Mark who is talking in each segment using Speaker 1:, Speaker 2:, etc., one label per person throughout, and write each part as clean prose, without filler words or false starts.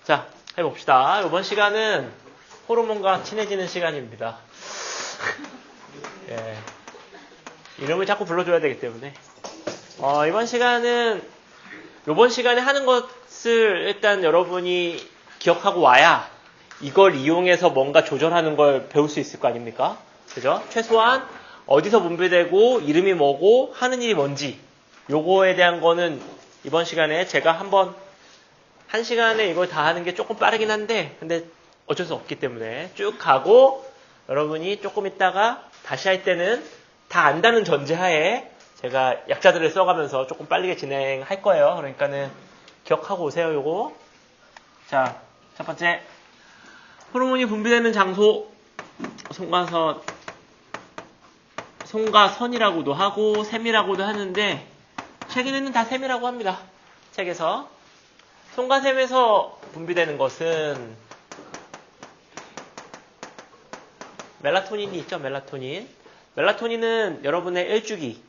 Speaker 1: 자, 해봅시다. 이번 시간은 호르몬과 친해지는 시간입니다. 예. 이름을 자꾸 불러줘야 되기 때문에. 이번 시간에 하는 것을 일단 여러분이 기억하고 와야 이걸 이용해서 뭔가 조절하는 걸 배울 수 있을 거 아닙니까? 그죠? 최소한 어디서 분배되고 이름이 뭐고 하는 일이 뭔지 요거에 대한 거는 이번 시간에 제가 한 시간에 이걸 다 하는 게 조금 빠르긴 한데 근데 어쩔 수 없기 때문에 쭉 가고 여러분이 조금 있다가 다시 할 때는 다 안다는 전제하에 제가 약자들을 써가면서 조금 빠르게 진행할 거예요. 그러니까는 기억하고 오세요, 요거. 자, 첫 번째. 호르몬이 분비되는 장소, 송가선이라고도 하고, 샘이라고도 하는데, 최근에는 다 샘이라고 합니다. 책에서. 송가샘에서 분비되는 것은, 멜라토닌이 있죠, 멜라토닌. 멜라토닌은 여러분의 일주기,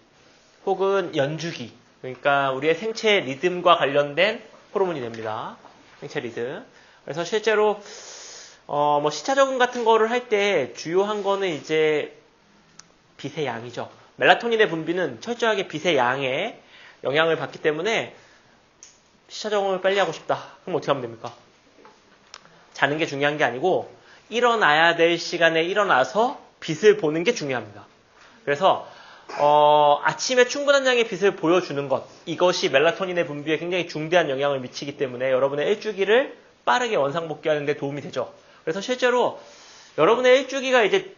Speaker 1: 혹은 연주기, 그러니까 우리의 생체 리듬과 관련된 호르몬이 됩니다. 생체 리듬. 그래서 실제로 시차 적응 같은 거를 할 때 주요한 거는 이제 빛의 양이죠. 멜라토닌의 분비는 철저하게 빛의 양에 영향을 받기 때문에 시차 적응을 빨리 하고 싶다. 그럼 어떻게 하면 됩니까? 자는 게 중요한 게 아니고 일어나야 될 시간에 일어나서 빛을 보는 게 중요합니다. 그래서 아침에 충분한 양의 빛을 보여주는 것, 이것이 멜라토닌의 분비에 굉장히 중대한 영향을 미치기 때문에 여러분의 일주기를 빠르게 원상복귀하는 데 도움이 되죠. 그래서 실제로 여러분의 일주기가 이제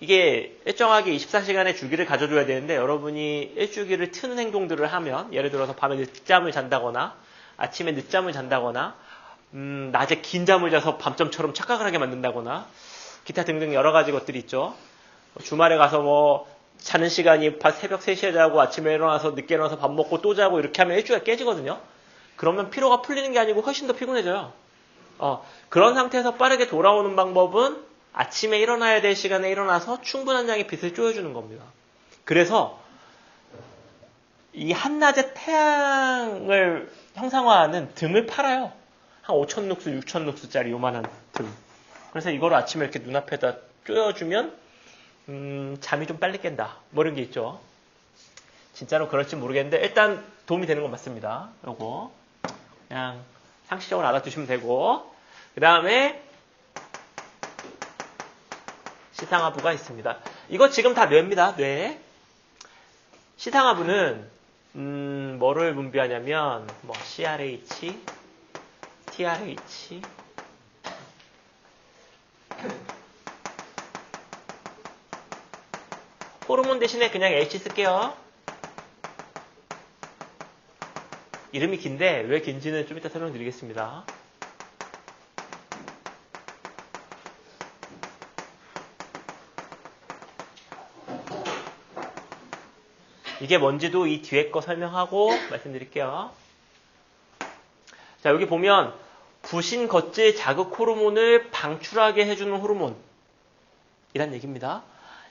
Speaker 1: 이게 일정하게 24시간의 주기를 가져줘야 되는데 여러분이 일주기를 트는 행동들을 하면 예를 들어서 밤에 늦잠을 잔다거나 아침에 늦잠을 잔다거나 낮에 긴 잠을 자서 밤잠처럼 착각을 하게 만든다거나 기타 등등 여러 가지 것들이 있죠. 주말에 가서 자는 시간이 새벽 3시에 자고 아침에 일어나서 늦게 일어나서 밥 먹고 또 자고 이렇게 하면 일주기가 깨지거든요. 그러면 피로가 풀리는 게 아니고 훨씬 더 피곤해져요. 그런 상태에서 빠르게 돌아오는 방법은 아침에 일어나야 될 시간에 일어나서 충분한 양의 빛을 쬐어주는 겁니다. 그래서 이 한낮에 태양을 형상화하는 등을 팔아요. 한 5,000룩스, 6,000룩스짜리 요만한 등. 그래서 이거를 아침에 이렇게 눈앞에다 쬐어주면 잠이 좀 빨리 깬다. 이런 게 있죠. 진짜로 그럴지 모르겠는데 일단 도움이 되는 건 맞습니다. 요거 그냥 상식적으로 알아두시면 되고 그 다음에 시상하부가 있습니다. 이거 지금 다 뇌입니다. 뇌. 시상하부는 뭐를 분비하냐면 CRH, TRH 호르몬 대신에 그냥 H 쓸게요. 이름이 긴데 왜 긴지는 좀 이따 설명드리겠습니다. 이게 뭔지도 이 뒤에 거 설명하고 말씀드릴게요. 자, 여기 보면 부신 겉질 자극 호르몬을 방출하게 해주는 호르몬 이란 얘기입니다.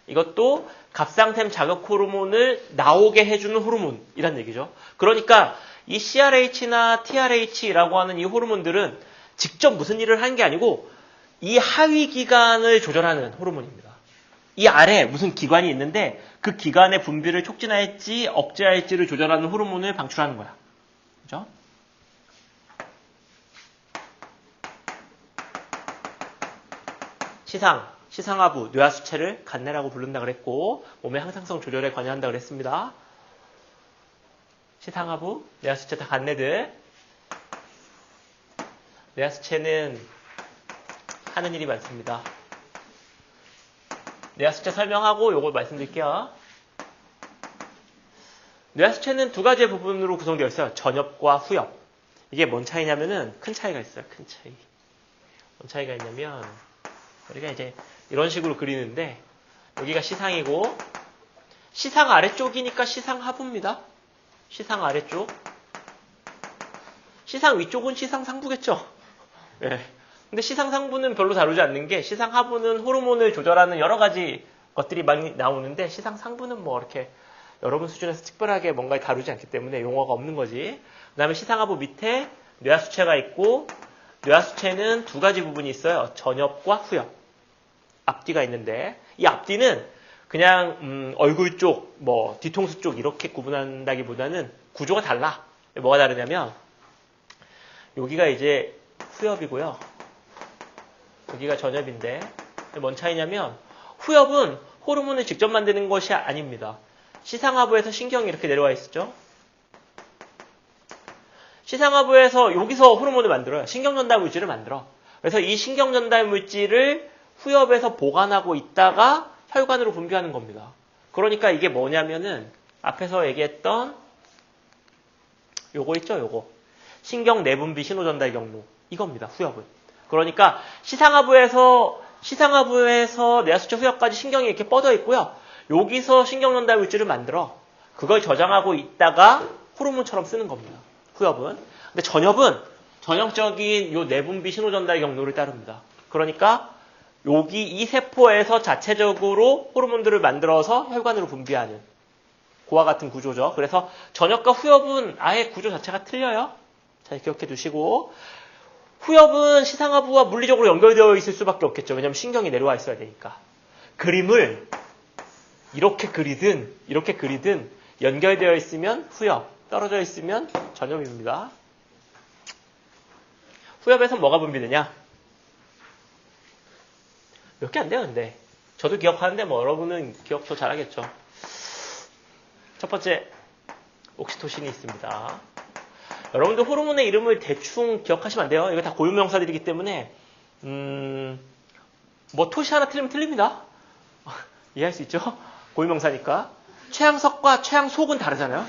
Speaker 1: 이것도 갑상샘 자극 호르몬을 나오게 해주는 호르몬 이란 얘기죠. 그러니까 이 CRH나 TRH라고 하는 이 호르몬들은 직접 무슨 일을 하는 게 아니고 이 하위 기관을 조절하는 호르몬입니다. 이 아래 무슨 기관이 있는데 그 기관의 분비를 촉진할지 억제할지를 조절하는 호르몬을 방출하는 거야. 그죠? 시상하부, 뇌하수체를 간내라고 부른다 그랬고 몸의 항상성 조절에 관여한다 그랬습니다. 시상하부, 뇌하수체 다 간내들. 뇌하수체는 하는 일이 많습니다. 뇌하수체 설명하고 요걸 말씀드릴게요. 뇌하수체는 두 가지의 부분으로 구성되어 있어요. 전엽과 후엽. 이게 뭔 차이냐면은 큰 차이가 있어요. 큰 차이. 뭔 차이가 있냐면 우리가 이제 이런 식으로 그리는데 여기가 시상이고 시상 아래쪽이니까 시상하부입니다. 시상 아래쪽. 시상 위쪽은 시상 상부겠죠. 네. 근데 시상 상부는 별로 다루지 않는 게 시상 하부는 호르몬을 조절하는 여러 가지 것들이 많이 나오는데 시상 상부는 이렇게 여러분 수준에서 특별하게 뭔가 다루지 않기 때문에 용어가 없는 거지. 그 다음에 시상 하부 밑에 뇌하수체가 있고 뇌하수체는 두 가지 부분이 있어요. 전엽과 후엽. 앞뒤가 있는데 이 앞뒤는 그냥 얼굴 쪽, 뭐 뒤통수 쪽 이렇게 구분한다기보다는 구조가 달라. 뭐가 다르냐면 여기가 이제 후엽이고요. 여기가 전엽인데 뭔 차이냐면 후엽은 호르몬을 직접 만드는 것이 아닙니다. 시상하부에서 신경이 이렇게 내려와 있었죠. 시상하부에서 여기서 호르몬을 만들어요. 신경전달 물질을 만들어. 그래서 이 신경전달 물질을 후엽에서 보관하고 있다가 혈관으로 분비하는 겁니다. 그러니까 이게 뭐냐면은 앞에서 얘기했던 요거 있죠, 요거. 신경 내분비 신호전달 경로. 이겁니다, 후엽은. 그러니까 시상하부에서 뇌하수체 후엽까지 신경이 이렇게 뻗어 있고요. 여기서 신경전달 물질을 만들어. 그걸 저장하고 있다가 호르몬처럼 쓰는 겁니다. 후엽은. 근데 전엽은 전형적인 요 내분비 신호전달 경로를 따릅니다. 그러니까 여기 이 세포에서 자체적으로 호르몬들을 만들어서 혈관으로 분비하는 그와 같은 구조죠. 그래서 전엽과 후엽은 아예 구조 자체가 틀려요. 잘 기억해 두시고 후엽은 시상하부와 물리적으로 연결되어 있을 수밖에 없겠죠. 왜냐하면 신경이 내려와 있어야 되니까. 그림을 이렇게 그리든 연결되어 있으면 후엽, 떨어져 있으면 전엽입니다. 후엽에서 뭐가 분비되냐? 몇 개 안 돼요, 근데. 저도 기억하는데 뭐 여러분은 기억 더 잘하겠죠. 첫 번째, 옥시토신이 있습니다. 여러분들 호르몬의 이름을 대충 기억하시면 안 돼요. 이거 다 고유명사들이기 때문에 뭐 토시 하나 틀리면 틀립니다. 이해할 수 있죠? 고유명사니까. 최양석과 최양속은 다르잖아요.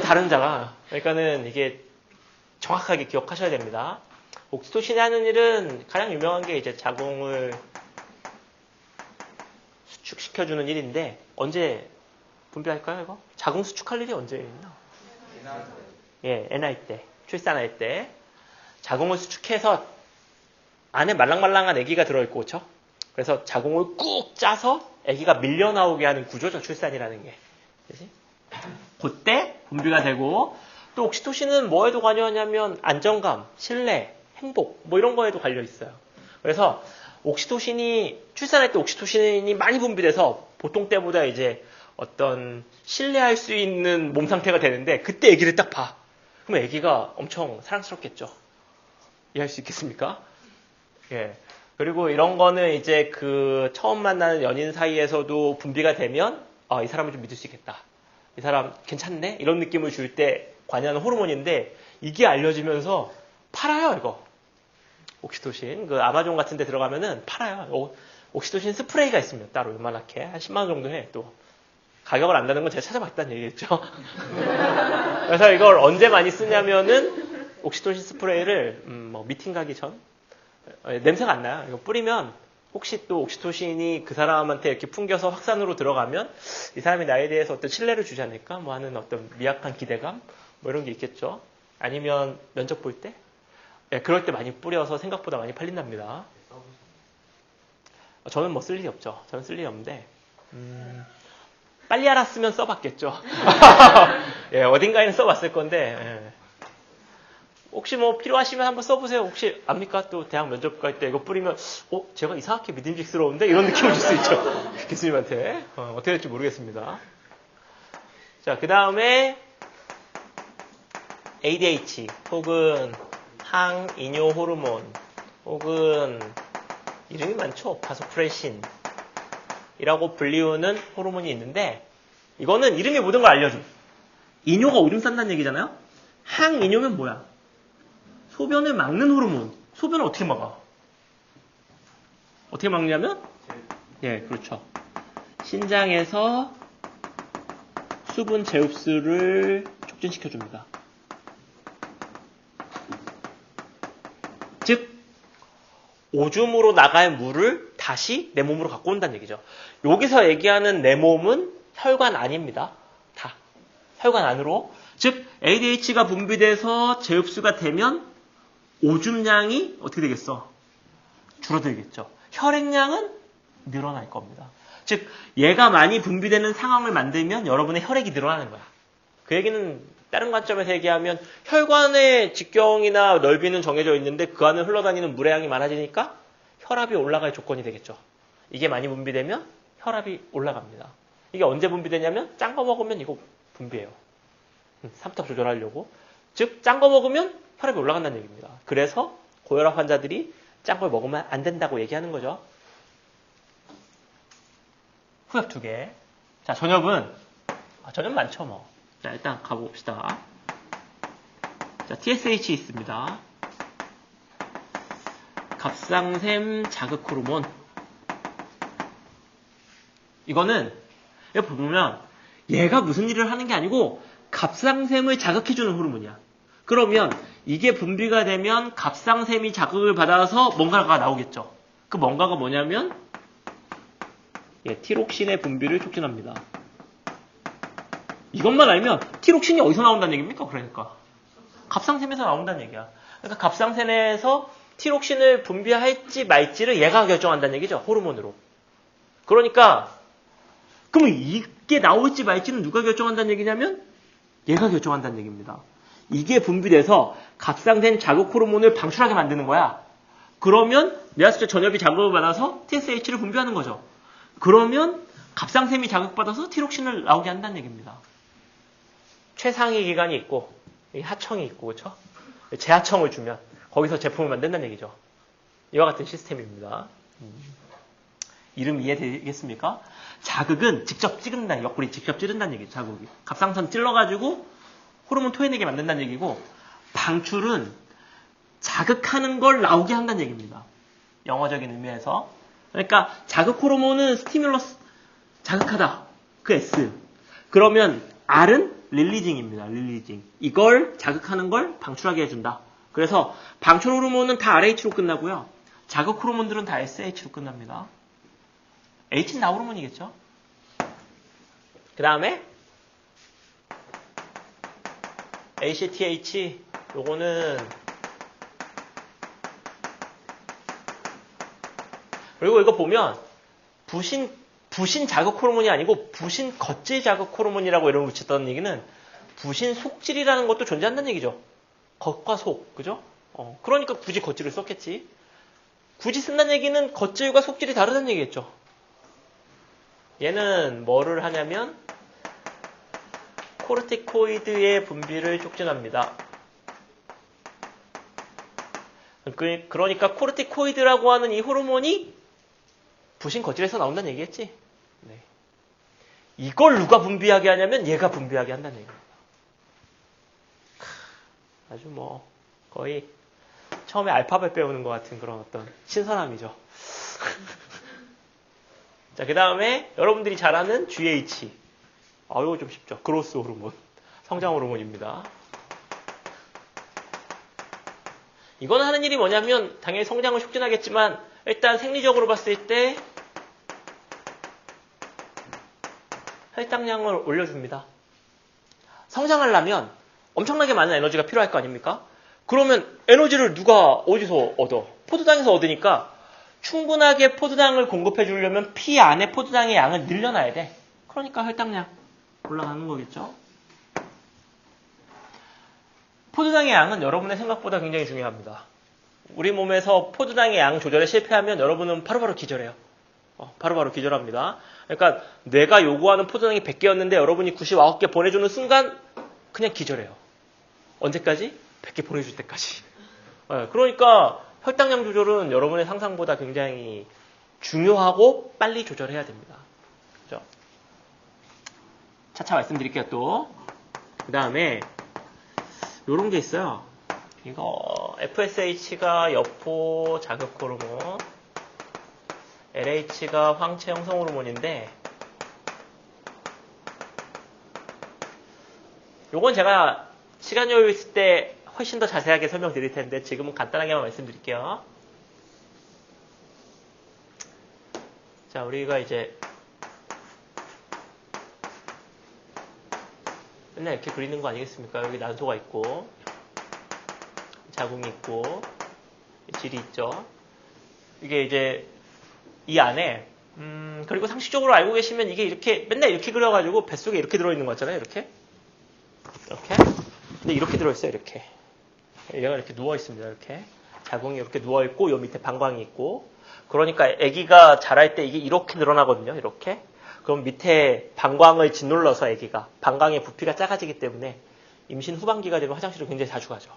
Speaker 1: 다른 자가. 그러니까는 이게 정확하게 기억하셔야 됩니다. 옥시토신이 하는 일은 가장 유명한 게 이제 자궁을 수축시켜주는 일인데 언제 분비할까요, 이거? 자궁 수축할 일이 언제 있나? 예, NI 때, 출산할 때 자궁을 수축해서 안에 말랑말랑한 아기가 들어있고, 그렇죠? 그래서 자궁을 꾹 짜서 아기가 밀려 나오게 하는 구조죠, 출산이라는 게. 그치? 그때 분비가 되고, 또 옥시토신은 뭐에도 관여하냐면 안정감, 신뢰, 행복 뭐 이런 거에도 관여 있어요. 그래서 옥시토신이 출산할 때 옥시토신이 많이 분비돼서 보통 때보다 이제 어떤 신뢰할 수 있는 몸 상태가 되는데 그때 아기를 딱 봐. 그럼 아기가 엄청 사랑스럽겠죠. 이해할 수 있겠습니까? 예. 그리고 이런 거는 이제 그 처음 만나는 연인 사이에서도 분비가 되면 이 사람을 좀 믿을 수 있겠다. 이 사람 괜찮네? 이런 느낌을 줄 때 관여하는 호르몬인데 이게 알려지면서 팔아요, 이거. 옥시토신. 그 아마존 같은 데 들어가면은 팔아요. 옥시토신 스프레이가 있습니다. 따로 요만하게. 한 10만 원 정도 해, 또. 가격을 안다는 건 제가 찾아봤다는 얘기겠죠. 그래서 이걸 언제 많이 쓰냐면은 옥시토신 스프레이를 뭐 미팅 가기 전 냄새가 안 나요. 이거 뿌리면 혹시 또 옥시토신이 그 사람한테 이렇게 풍겨서 확산으로 들어가면 이 사람이 나에 대해서 어떤 신뢰를 주지 않을까? 뭐 하는 어떤 미약한 기대감? 뭐 이런 게 있겠죠. 아니면 면접 볼 때? 예, 그럴 때 많이 뿌려서 생각보다 많이 팔린답니다. 저는 뭐 쓸 일이 없죠. 저는 쓸 일이 없는데 빨리 알았으면 써봤겠죠. 예, 어딘가에는 써봤을 건데 예. 혹시 뭐 필요하시면 한번 써보세요. 혹시 압니까? 또 대학 면접 갈 때 이거 뿌리면 제가 이상하게 믿음직스러운데? 이런 느낌을 줄 수 있죠. 교수님한테. 어떻게 될지 모르겠습니다. 자, 그 다음에 ADH 혹은 항이뇨 호르몬 혹은 이름이 많죠. 바소프레신 이라고 불리우는 호르몬이 있는데 이거는 이름이 모든 걸 알려줘. 이뇨가 오줌 싼다는 얘기잖아요. 항이뇨면 뭐야? 소변을 막는 호르몬. 소변을 어떻게 막아? 어떻게 막냐면 예, 그렇죠. 신장에서 수분 재흡수를 촉진시켜줍니다. 즉 오줌으로 나갈 물을 다시 내 몸으로 갖고 온다는 얘기죠. 여기서 얘기하는 내 몸은 혈관 안입니다. 다. 혈관 안으로. 즉 ADH가 분비돼서 재흡수가 되면 오줌량이 어떻게 되겠어? 줄어들겠죠. 혈액량은 늘어날 겁니다. 즉 얘가 많이 분비되는 상황을 만들면 여러분의 혈액이 늘어나는 거야. 그 얘기는 다른 관점에서 얘기하면 혈관의 직경이나 넓이는 정해져 있는데 그 안을 흘러다니는 물의 양이 많아지니까 혈압이 올라갈 조건이 되겠죠. 이게 많이 분비되면 혈압이 올라갑니다. 이게 언제 분비되냐면 짠 거 먹으면 이거 분비해요. 삼탑 조절하려고. 즉 짠 거 먹으면 혈압이 올라간다는 얘기입니다. 그래서 고혈압 환자들이 짠 걸 먹으면 안 된다고 얘기하는 거죠. 후엽 2개. 자, 전엽은 전엽 많죠 뭐. 자, 일단 가봅시다. 자, TSH 있습니다. 갑상샘 자극 호르몬. 이거는 여기 보면 얘가 무슨 일을 하는 게 아니고 갑상샘을 자극해주는 호르몬이야. 그러면 이게 분비가 되면 갑상샘이 자극을 받아서 뭔가가 나오겠죠. 그 뭔가가 뭐냐면 티록신의 분비를 촉진합니다. 이것만 알면 티록신이 어디서 나온다는 얘기입니까? 그러니까 갑상샘에서 나온다는 얘기야. 그러니까 갑상샘에서 티록신을 분비할지 말지를 얘가 결정한다는 얘기죠. 호르몬으로. 그러니까 그러면 이게 나올지 말지는 누가 결정한다는 얘기냐면 얘가 결정한다는 얘기입니다. 이게 분비돼서 갑상샘 자극 호르몬을 방출하게 만드는 거야. 그러면 뇌하수체 전엽이 자극을 받아서 TSH를 분비하는 거죠. 그러면 갑상샘이 자극받아서 티록신을 나오게 한다는 얘기입니다. 최상위 기관이 있고 하청이 있고 그렇죠? 재하청을 주면 거기서 제품을 만든다는 얘기죠. 이와 같은 시스템입니다. 이름 이해되겠습니까? 자극은 직접 찌른다는 옆구리 직접 찌른다는 얘기죠. 자극이. 갑상선 찔러가지고 호르몬 토해내게 만든다는 얘기고 방출은 자극하는 걸 나오게 한다는 얘기입니다. 영어적인 의미에서. 그러니까 자극 호르몬은 스티뮬러스 자극하다. 그 S. 그러면 R은 릴리징입니다. 릴리징. 이걸 자극하는 걸 방출하게 해준다. 그래서 방출 호르몬은 다 RH로 끝나고요. 자극 호르몬들은 다 SH로 끝납니다. H는 나 호르몬이겠죠. 그 다음에 ACTH 요거는 그리고 이거 보면 부신 자극 호르몬이 아니고 부신 겉질 자극 호르몬이라고 이름을 붙였다는 얘기는 부신 속질이라는 것도 존재한다는 얘기죠. 겉과 속, 그죠? 그러니까 굳이 겉질을 썼겠지. 굳이 쓴다는 얘기는 겉질과 속질이 다르다는 얘기겠죠. 얘는 뭐를 하냐면 코르티코이드의 분비를 촉진합니다. 그러니까 코르티코이드라고 하는 이 호르몬이 부신 겉질에서 나온다는 얘기겠지. 네. 이걸 누가 분비하게 하냐면 얘가 분비하게 한다는 얘기입니다. 아주 뭐 거의 처음에 알파벳 배우는 것 같은 그런 어떤 신선함이죠. 자, 그 다음에 여러분들이 잘 아는 GH. 이거 좀 쉽죠. 그로스 호르몬. 성장 호르몬입니다. 이거는 하는 일이 뭐냐면 당연히 성장을 촉진하겠지만 일단 생리적으로 봤을 때 혈당량을 올려줍니다. 성장하려면 엄청나게 많은 에너지가 필요할 거 아닙니까? 그러면 에너지를 누가 어디서 얻어? 포도당에서 얻으니까 충분하게 포도당을 공급해 주려면 피 안에 포도당의 양을 늘려놔야 돼. 그러니까 혈당량 올라가는 거겠죠. 포도당의 양은 여러분의 생각보다 굉장히 중요합니다. 우리 몸에서 포도당의 양 조절에 실패하면 여러분은 바로바로 기절해요. 바로바로 기절합니다. 그러니까 뇌가 요구하는 포도당이 100개였는데 여러분이 99개 보내주는 순간 그냥 기절해요. 언제까지? 100개 보내줄 때까지. 그러니까 혈당량 조절은 여러분의 상상보다 굉장히 중요하고 빨리 조절해야 됩니다. 그죠? 차차 말씀드릴게요, 또. 그 다음에, 요런 게 있어요. 이거, FSH가 여포 자극 호르몬, LH가 황체 형성 호르몬인데, 요건 제가 시간 여유 있을 때 훨씬 더 자세하게 설명드릴 텐데, 지금은 간단하게만 말씀드릴게요. 자, 우리가 이제, 맨날 이렇게 그리는 거 아니겠습니까? 여기 난소가 있고 자궁이 있고 질이 있죠. 이게 이제 이 안에 그리고 상식적으로 알고 계시면 이게 이렇게 맨날 이렇게 그려가지고 뱃속에 이렇게 들어있는 거 있잖아요. 이렇게 근데 이렇게 들어있어요, 이렇게. 얘가 이렇게 누워있습니다, 이렇게. 자궁이 이렇게 누워있고, 요 밑에 방광이 있고. 그러니까 아기가 자랄 때 이게 이렇게 늘어나거든요, 이렇게. 그럼 밑에 방광을 짓눌러서 아기가, 방광의 부피가 작아지기 때문에 임신 후반기가 되면 화장실을 굉장히 자주 가죠.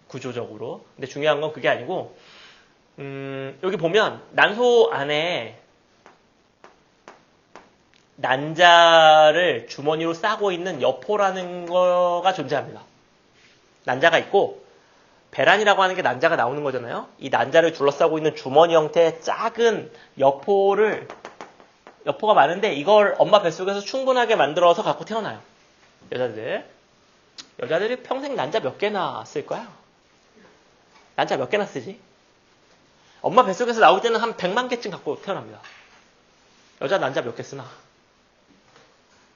Speaker 1: 구조적으로. 근데 중요한 건 그게 아니고, 여기 보면 난소 안에 난자를 주머니로 싸고 있는 여포라는 거가 존재합니다. 난자가 있고 배란이라고 하는 게 난자가 나오는 거잖아요. 이 난자를 둘러싸고 있는 주머니 형태의 작은 여포가 많은데 이걸 엄마 뱃속에서 충분하게 만들어서 갖고 태어나요. 여자들이 평생 난자 몇 개나 쓸 거야? 난자 몇 개나 쓰지? 엄마 뱃속에서 나올 때는 한 100만 개쯤 갖고 태어납니다. 여자 난자 몇 개 쓰나?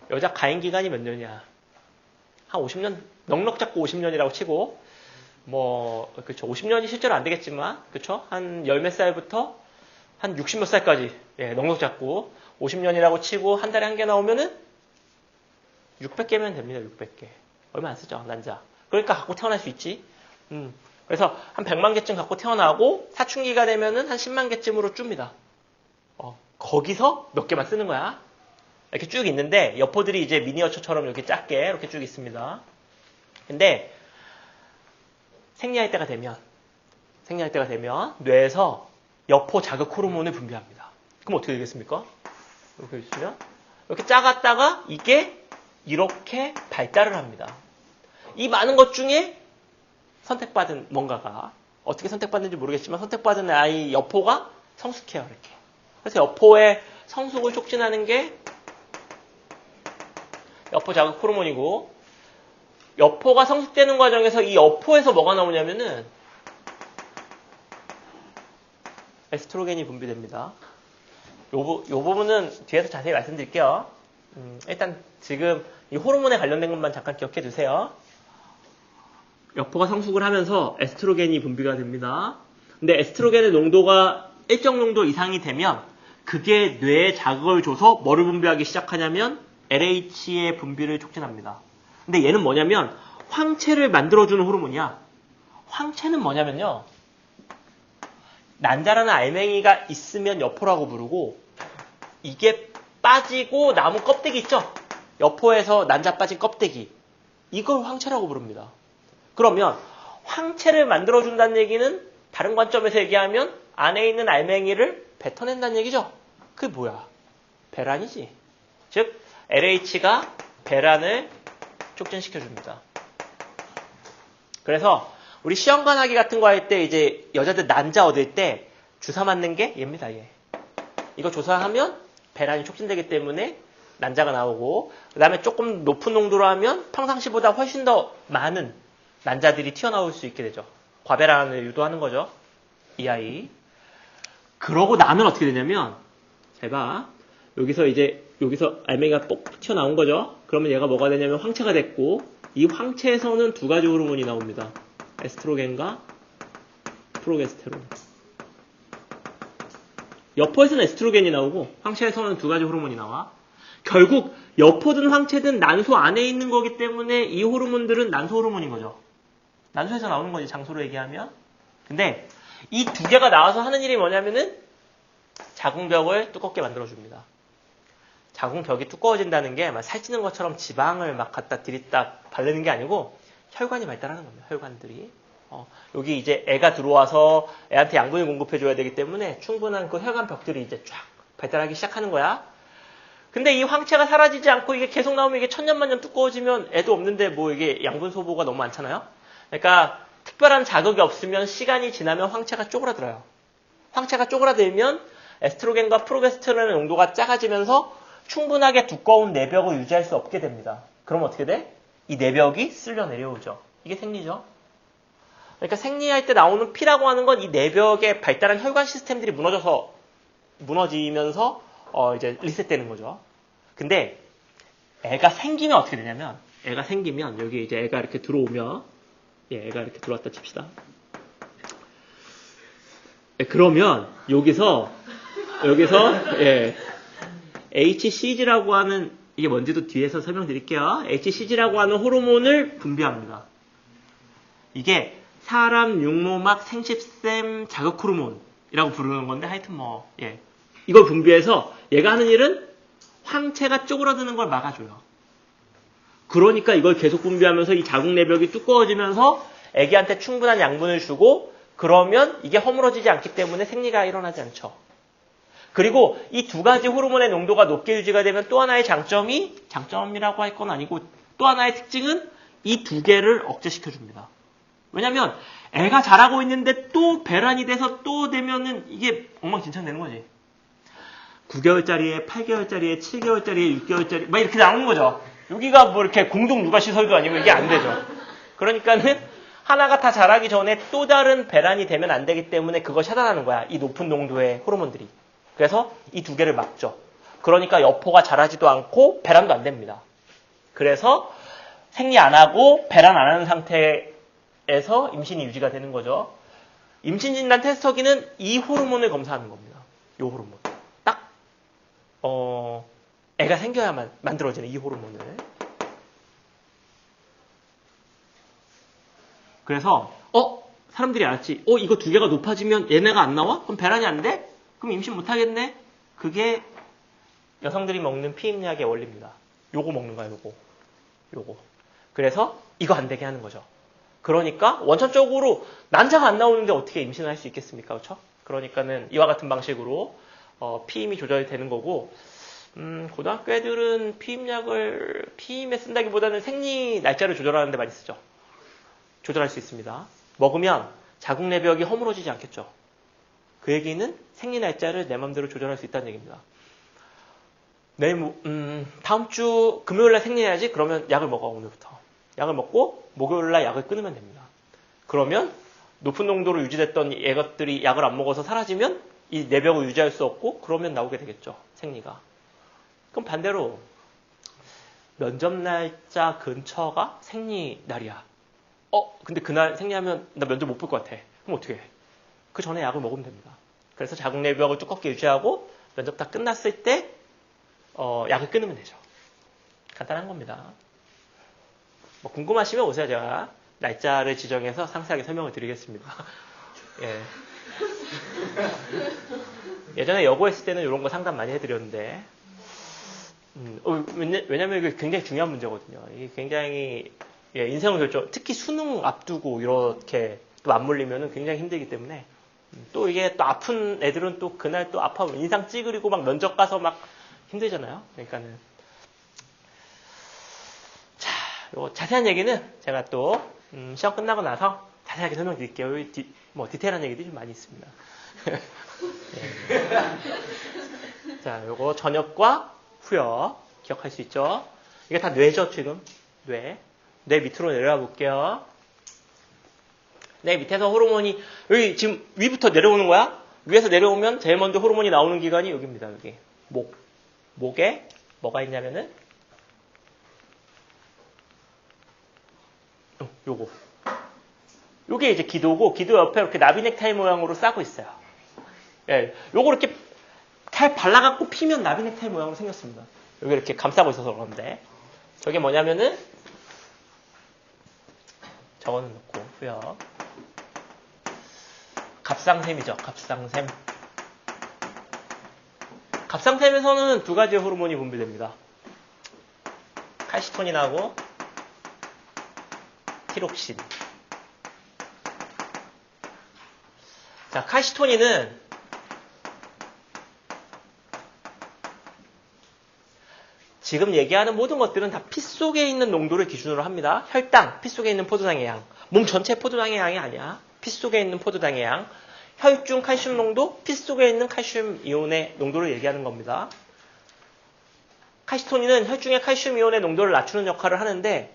Speaker 1: 여자 가임 기간이 몇 년이야? 한 50년, 넉넉 잡고 50년이라고 치고, 그쵸. 50년이 실제로 안 되겠지만, 그쵸. 한 열 몇 살부터 한 60 몇 살까지, 넉넉 잡고, 50년이라고 치고, 한 달에 한 개 나오면은, 600개면 됩니다, 600개. 얼마 안 쓰죠, 난자. 그러니까 갖고 태어날 수 있지. 그래서 한 100만 개쯤 갖고 태어나고, 사춘기가 되면은 한 10만 개쯤으로 줍니다. 거기서 몇 개만 쓰는 거야. 이렇게 쭉 있는데 여포들이 이제 미니어처처럼 이렇게 작게 이렇게 쭉 있습니다. 근데 생리할 때가 되면 뇌에서 여포 자극 호르몬을 분비합니다. 그럼 어떻게 되겠습니까? 이렇게 있으면 이렇게 작았다가 이게 이렇게 발달을 합니다. 이 많은 것 중에 선택받은 뭔가가 어떻게 선택받는지 모르겠지만 선택받은 아이 여포가 성숙해요. 이렇게. 그래서 여포의 성숙을 촉진하는 게 여포 자극 호르몬이고 여포가 성숙되는 과정에서 이 여포에서 뭐가 나오냐면은 에스트로겐이 분비됩니다. 요 부분은 뒤에서 자세히 말씀드릴게요. 일단 지금 이 호르몬에 관련된 것만 잠깐 기억해 두세요. 여포가 성숙을 하면서 에스트로겐이 분비가 됩니다. 근데 에스트로겐의 농도가 일정 농도 이상이 되면 그게 뇌에 자극을 줘서 뭐를 분비하기 시작하냐면 LH의 분비를 촉진합니다. 근데 얘는 뭐냐면 황체를 만들어주는 호르몬이야. 황체는 뭐냐면요. 난자라는 알맹이가 있으면 여포라고 부르고 이게 빠지고 나무 껍데기 있죠? 여포에서 난자 빠진 껍데기. 이걸 황체라고 부릅니다. 그러면 황체를 만들어준다는 얘기는 다른 관점에서 얘기하면 안에 있는 알맹이를 뱉어낸다는 얘기죠? 그게 뭐야? 배란이지. 즉 LH가 배란을 촉진시켜줍니다. 그래서 우리 시험관하기 같은 거 할 때 이제 여자들 난자 얻을 때 주사 맞는 게 얘입니다. 얘. 이거 조사하면 배란이 촉진되기 때문에 난자가 나오고 그 다음에 조금 높은 농도로 하면 평상시보다 훨씬 더 많은 난자들이 튀어나올 수 있게 되죠. 과배란을 유도하는 거죠. 이 아이. 그러고 나면 어떻게 되냐면 잘 봐. 여기서 알맹이가 뽁 튀어나온 거죠. 그러면 얘가 뭐가 되냐면 황체가 됐고 이 황체에서는 두 가지 호르몬이 나옵니다. 에스트로겐과 프로게스테론. 여포에서는 에스트로겐이 나오고 황체에서는 두 가지 호르몬이 나와. 결국 여포든 황체든 난소 안에 있는 거기 때문에 이 호르몬들은 난소 호르몬인 거죠. 난소에서 나오는 거지, 장소로 얘기하면. 근데 이 두 개가 나와서 하는 일이 뭐냐면은 자궁벽을 두껍게 만들어줍니다. 자궁벽이 두꺼워진다는 게 막 살찌는 것처럼 지방을 막 갖다 들이다 바르는 게 아니고 혈관이 발달하는 겁니다. 혈관들이. 여기 이제 애가 들어와서 애한테 양분을 공급해줘야 되기 때문에 충분한 그 혈관벽들이 이제 쫙 발달하기 시작하는 거야. 근데 이 황체가 사라지지 않고 이게 계속 나오면 이게 천년만년 두꺼워지면 애도 없는데 뭐 이게 양분 소모가 너무 많잖아요. 그러니까 특별한 자극이 없으면 시간이 지나면 황체가 쪼그라들어요. 황체가 쪼그라들면 에스트로겐과 프로게스테론의 농도가 작아지면서 충분하게 두꺼운 내벽을 유지할 수 없게 됩니다. 그럼 어떻게 돼? 이 내벽이 쓸려 내려오죠. 이게 생리죠. 그러니까 생리할 때 나오는 피라고 하는 건 이 내벽에 발달한 혈관 시스템들이 무너지면서 이제 리셋되는 거죠. 근데 애가 생기면 어떻게 되냐면 여기 이제 애가 이렇게 들어오면 애가 이렇게 들어왔다 칩시다. 그러면 여기서 HCG라고 하는 이게 뭔지도 뒤에서 설명드릴게요. HCG라고 하는 호르몬을 분비합니다. 이게 사람 육모막 생식샘 자극 호르몬이라고 부르는 건데 하여튼 이걸 분비해서 얘가 하는 일은 황체가 쪼그라드는 걸 막아줘요. 그러니까 이걸 계속 분비하면서 이 자궁 내벽이 두꺼워지면서 아기한테 충분한 양분을 주고 그러면 이게 허물어지지 않기 때문에 생리가 일어나지 않죠. 그리고 이 두 가지 호르몬의 농도가 높게 유지가 되면 또 하나의 장점이라고 할 건 아니고 또 하나의 특징은 이 두 개를 억제시켜줍니다. 왜냐면 애가 자라고 있는데 또 배란이 돼서 또 되면은 이게 엉망진창 되는 거지. 9개월짜리에 8개월짜리에 7개월짜리에 6개월짜리 막 이렇게 나오는 거죠. 여기가 뭐 이렇게 공동 육아시설도 아니고 이게 안 되죠. 그러니까는 하나가 다 자라기 전에 또 다른 배란이 되면 안 되기 때문에 그걸 차단하는 거야. 이 높은 농도의 호르몬들이. 그래서 이 두 개를 막죠. 그러니까 여포가 자라지도 않고 배란도 안 됩니다. 그래서 생리 안 하고 배란 안 하는 상태에서 임신이 유지가 되는 거죠. 임신 진단 테스터기는 이 호르몬을 검사하는 겁니다. 이 호르몬. 딱 애가 생겨야만 만들어지는 이 호르몬을. 그래서 사람들이 알았지. 이거 두 개가 높아지면 얘네가 안 나와? 그럼 배란이 안 돼? 그럼 임신 못 하겠네? 그게 여성들이 먹는 피임약의 원리입니다. 요거 먹는 거야, 요거. 그래서 이거 안 되게 하는 거죠. 그러니까 원천적으로 난자가 안 나오는데 어떻게 임신을 할 수 있겠습니까? 그렇죠? 그러니까는 이와 같은 방식으로 피임이 조절이 되는 거고 고등학교 애들은 피임에 쓴다기보다는 생리 날짜를 조절하는 데 많이 쓰죠. 조절할 수 있습니다. 먹으면 자궁 내벽이 허물어지지 않겠죠. 그 얘기는 생리 날짜를 내 맘대로 조절할 수 있다는 얘기입니다. 다음 주 금요일날 생리해야지? 그러면 약을 먹어, 오늘부터. 약을 먹고 목요일날 약을 끊으면 됩니다. 그러면 높은 농도로 유지됐던 애것들이 약을 안 먹어서 사라지면 이 내벽을 유지할 수 없고 그러면 나오게 되겠죠, 생리가. 그럼 반대로 면접 날짜 근처가 생리 날이야. 근데 그날 생리하면 나 면접 못 볼 것 같아. 그럼 어떻게 해? 그 전에 약을 먹으면 됩니다. 그래서 자궁 내벽을 두껍게 유지하고 면접 다 끝났을 때 약을 끊으면 되죠. 간단한 겁니다. 궁금하시면 오세요. 제가 날짜를 지정해서 상세하게 설명을 드리겠습니다. 예. 예전에 여고했을 때는 이런 거 상담 많이 해드렸는데 왜냐면 이게 굉장히 중요한 문제거든요. 이게 굉장히 인생을 결정, 특히 수능 앞두고 이렇게 또 맞물리면 굉장히 힘들기 때문에 또 이게 또 아픈 애들은 또 그날 또 아파하면 인상 찌그리고 막 면접 가서 막 힘들잖아요. 그러니까는 자, 요 자세한 얘기는 제가 또 시험 끝나고 나서 자세하게 설명드릴게요. 디테일한 얘기들이 좀 많이 있습니다. 네. 자, 요거 전역과 후역 기억할 수 있죠? 이게 다 뇌죠, 지금. 뇌 밑으로 내려와 볼게요. 뇌 밑에서 호르몬이 여기 지금 위부터 내려오는 거야? 위에서 내려오면 제일 먼저 호르몬이 나오는 기관이 여기입니다. 여기 목에 뭐가 있냐면은 요게 이제 기도고 기도 옆에 이렇게 나비 넥타이 모양으로 싸고 있어요. 예, 요거 이렇게 잘 발라갖고 피면 나비 넥타이 모양으로 생겼습니다. 여기 이렇게 감싸고 있어서 그런데 저게 뭐냐면은 저거는 넣고 후요. 갑상샘이죠. 갑상샘. 갑상샘에서는 두 가지 호르몬이 분비됩니다. 칼시토닌하고 티록신. 자, 칼시토닌은 지금 얘기하는 모든 것들은 다 피 속에 있는 농도를 기준으로 합니다. 혈당, 피 속에 있는 포도당의 양. 몸 전체 포도당의 양이 아니야. 피 속에 있는 포도당의 양. 혈중 칼슘 농도, 피 속에 있는 칼슘 이온의 농도를 얘기하는 겁니다. 칼시토닌은 혈중의 칼슘 이온의 농도를 낮추는 역할을 하는데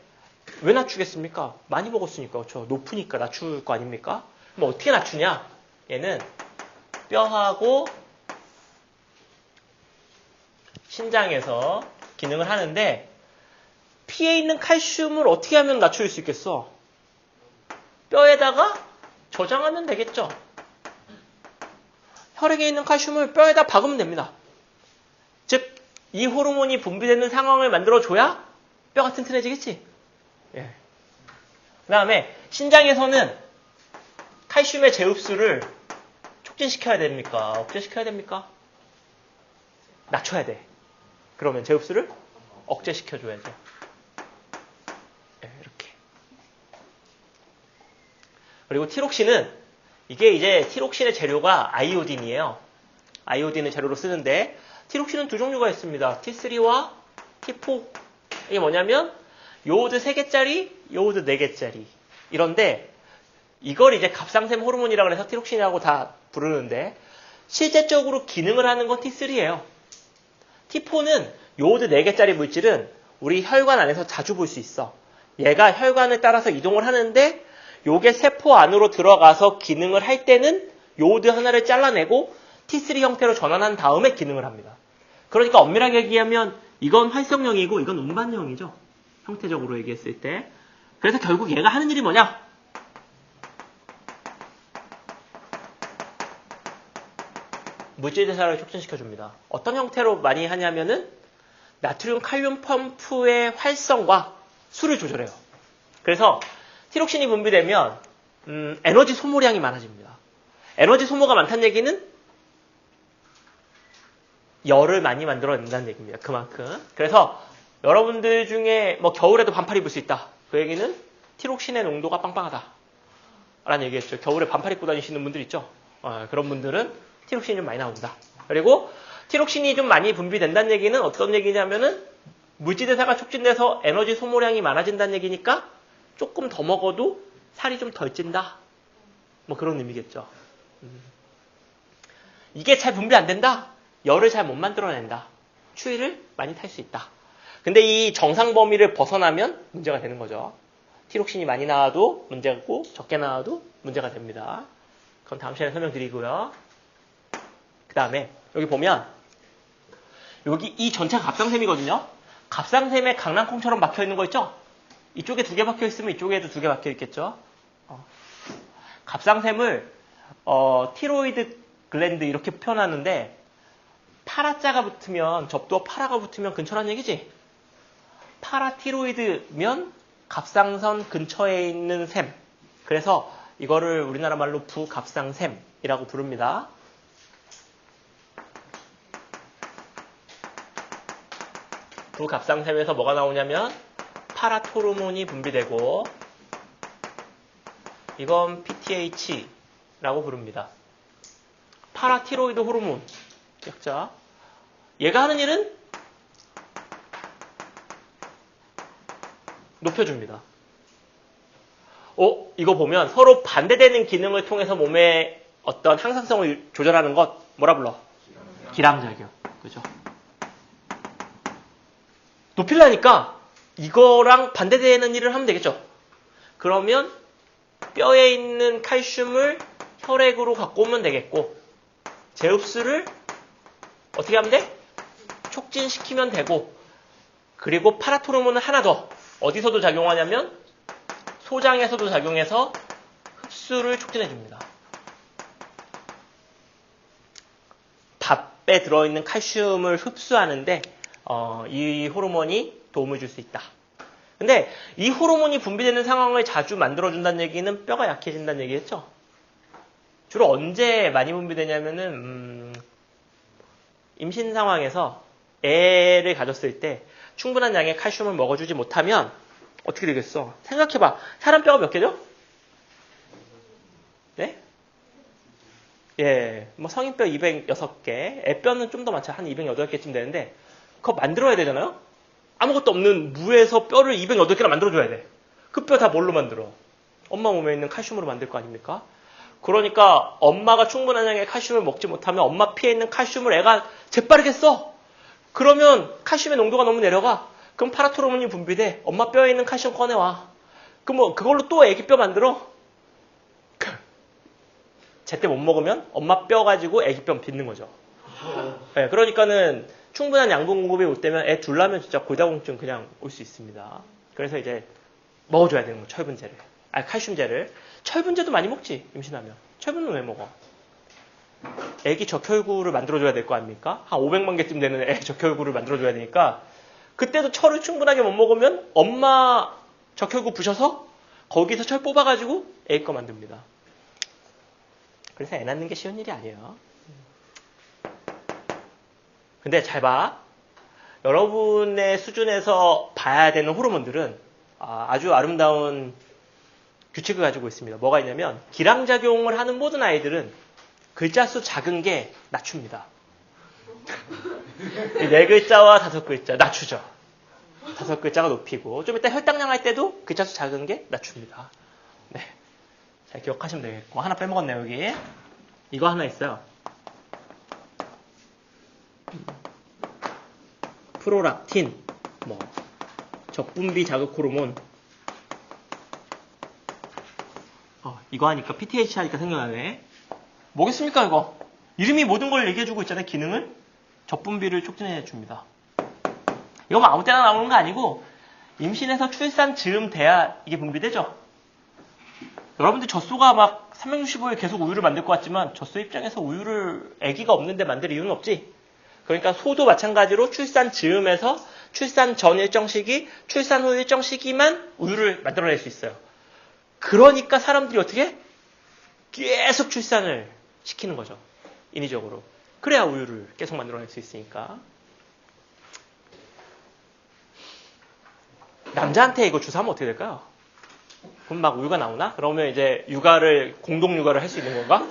Speaker 1: 왜 낮추겠습니까? 많이 먹었으니까. 그렇죠? 높으니까 낮출 거 아닙니까? 그럼 어떻게 낮추냐? 얘는 뼈하고 신장에서 기능을 하는데 피에 있는 칼슘을 어떻게 하면 낮출 수 있겠어? 뼈에다가 저장하면 되겠죠. 혈액에 있는 칼슘을 뼈에다 박으면 됩니다. 즉 이 호르몬이 분비되는 상황을 만들어줘야 뼈가 튼튼해지겠지. 예. 그 다음에 신장에서는 칼슘의 재흡수를 촉진시켜야 됩니까? 억제시켜야 됩니까? 낮춰야 돼. 그러면 재흡수를 억제시켜줘야죠. 예, 이렇게. 그리고 티록신은 이게 이제 티록신의 재료가 아이오딘이에요. 아이오딘을 재료로 쓰는데 티록신은 두 종류가 있습니다. T3와 T4. 이게 뭐냐면 요오드 3개짜리, 요오드 4개짜리. 이런데 이걸 이제 갑상샘 호르몬이라고 해서 티록신이라고 다 부르는데 실제적으로 기능을 하는 건 T3예요. T4는 요오드 4개짜리 물질은 우리 혈관 안에서 자주 볼 수 있어. 얘가 혈관을 따라서 이동을 하는데 요게 세포 안으로 들어가서 기능을 할 때는 요오드 하나를 잘라내고 T3 형태로 전환한 다음에 기능을 합니다. 그러니까 엄밀하게 얘기하면 이건 활성형이고 이건 운반형이죠. 형태적으로 얘기했을 때. 그래서 결국 얘가 하는 일이 뭐냐? 물질 대사를 촉진시켜줍니다. 어떤 형태로 많이 하냐면은 나트륨 칼륨 펌프의 활성과 수를 조절해요. 그래서 티록신이 분비되면 에너지 소모량이 많아집니다. 에너지 소모가 많다는 얘기는 열을 많이 만들어낸다는 얘기입니다. 그만큼. 그래서 여러분들 중에 뭐 겨울에도 반팔 입을 수 있다. 그 얘기는 티록신의 농도가 빵빵하다. 라는 얘기했죠. 겨울에 반팔 입고 다니시는 분들 있죠. 그런 분들은 티록신이 좀 많이 나온다. 그리고 티록신이 좀 많이 분비된다는 얘기는 어떤 얘기냐면은 물질대사가 촉진돼서 에너지 소모량이 많아진다는 얘기니까 조금 더 먹어도 살이 좀 덜 찐다. 뭐 그런 의미겠죠. 이게 잘 분비 안 된다. 열을 잘 못 만들어낸다. 추위를 많이 탈 수 있다. 근데 이 정상 범위를 벗어나면 문제가 되는 거죠. 티록신이 많이 나와도 문제고 적게 나와도 문제가 됩니다. 그건 다음 시간에 설명드리고요. 그 다음에 여기 보면 여기 이 전체가 갑상샘이거든요. 갑상샘에 강낭콩처럼 박혀있는 거 있죠? 이쪽에 2개 박혀있으면 이쪽에도 2개 박혀있겠죠. 갑상샘을 티로이드 글랜드 이렇게 표현하는데 파라자가 붙으면 접두어 파라가 붙으면 근처란 얘기지. 파라티로이드면 갑상선 근처에 있는 샘. 그래서 이거를 우리나라 말로 부갑상샘이라고 부릅니다. 부갑상샘에서 뭐가 나오냐면 파라토르몬이 분비되고 이건 PTH라고 부릅니다. 파라티로이드 호르몬. 약자. 얘가 하는 일은 높여줍니다. 이거 보면 서로 반대되는 기능을 통해서 몸의 어떤 항상성을 조절하는 것 뭐라 불러? 기량작용. 그죠? 높이려니까 이거랑 반대되는 일을 하면 되겠죠. 그러면 뼈에 있는 칼슘을 혈액으로 갖고 오면 되겠고 재흡수를 어떻게 하면 돼? 촉진시키면 되고 그리고 파라토르몬은 하나 더 어디서도 작용하냐면 소장에서도 작용해서 흡수를 촉진해줍니다. 밥에 들어있는 칼슘을 흡수하는데 이 호르몬이 도움을 줄 수 있다. 근데 이 호르몬이 분비되는 상황을 자주 만들어준다는 얘기는 뼈가 약해진다는 얘기겠죠? 주로 언제 많이 분비되냐면은 임신 상황에서 애를 가졌을 때 충분한 양의 칼슘을 먹어주지 못하면 어떻게 되겠어? 생각해봐. 사람 뼈가 몇 개죠? 네? 예, 뭐 성인뼈 206개, 애뼈는 좀 더 많죠. 한 208개쯤 되는데 그거 만들어야 되잖아요? 아무것도 없는 무에서 뼈를 208개나 만들어줘야 돼. 그 뼈 다 뭘로 만들어? 엄마 몸에 있는 칼슘으로 만들 거 아닙니까? 그러니까 엄마가 충분한 양의 칼슘을 먹지 못하면 엄마 피에 있는 칼슘을 애가 재빠르게 써. 그러면 칼슘의 농도가 너무 내려가. 그럼 파라토르몬이 분비돼. 엄마 뼈에 있는 칼슘 꺼내와. 그럼 뭐 그걸로 또 애기 뼈 만들어? 제때 못 먹으면 엄마 뼈 가지고 애기 뼈 빚는 거죠. 네, 그러니까는 충분한 양분 공급이 올 때면 애 둘라면 진짜 골다공증 그냥 올 수 있습니다. 그래서 이제 먹어줘야 되는 거 철분제를. 칼슘제를. 철분제도 많이 먹지, 임신하면. 철분은 왜 먹어? 애기 적혈구를 만들어줘야 될 거 아닙니까? 한 500만 개쯤 되는 애 적혈구를 만들어줘야 되니까 그때도 철을 충분하게 못 먹으면 엄마 적혈구 부셔서 거기서 철 뽑아가지고 애 거 만듭니다. 그래서 애 낳는 게 쉬운 일이 아니에요. 근데 잘 봐. 여러분의 수준에서 봐야 되는 호르몬들은 아주 아름다운 규칙을 가지고 있습니다. 뭐가 있냐면 기량작용을 하는 모든 아이들은 글자 수 작은 게 낮춥니다. 4글자와 5글자 낮추죠. 5글자가 높이고 좀 이따 혈당량 할 때도 글자 수 작은 게 낮춥니다. 네, 잘 기억하시면 되겠고 하나 빼먹었네요. 여기 이거 하나 있어요. 프로락틴, 적분비 자극 호르몬. 이거 하니까 PTH 하니까 생각나네. 뭐겠습니까 이거? 이름이 모든 걸 얘기해주고 있잖아요. 기능을. 적분비를 촉진해줍니다. 이거 뭐 아무 때나 나오는 거 아니고 임신해서 출산 즈음 돼야 이게 분비되죠. 여러분들 젖소가 막 365일 계속 우유를 만들 것 같지만 젖소 입장에서 우유를 아기가 없는데 만들 이유는 없지. 그러니까 소도 마찬가지로 출산 즈음에서 출산 전 일정 시기, 출산 후 일정 시기만 우유를 만들어낼 수 있어요. 그러니까 사람들이 어떻게? 계속 출산을 시키는 거죠. 인위적으로. 그래야 우유를 계속 만들어낼 수 있으니까. 남자한테 이거 주사하면 어떻게 될까요? 그럼 막 우유가 나오나? 그러면 이제 공동 육아를 할 수 있는 건가?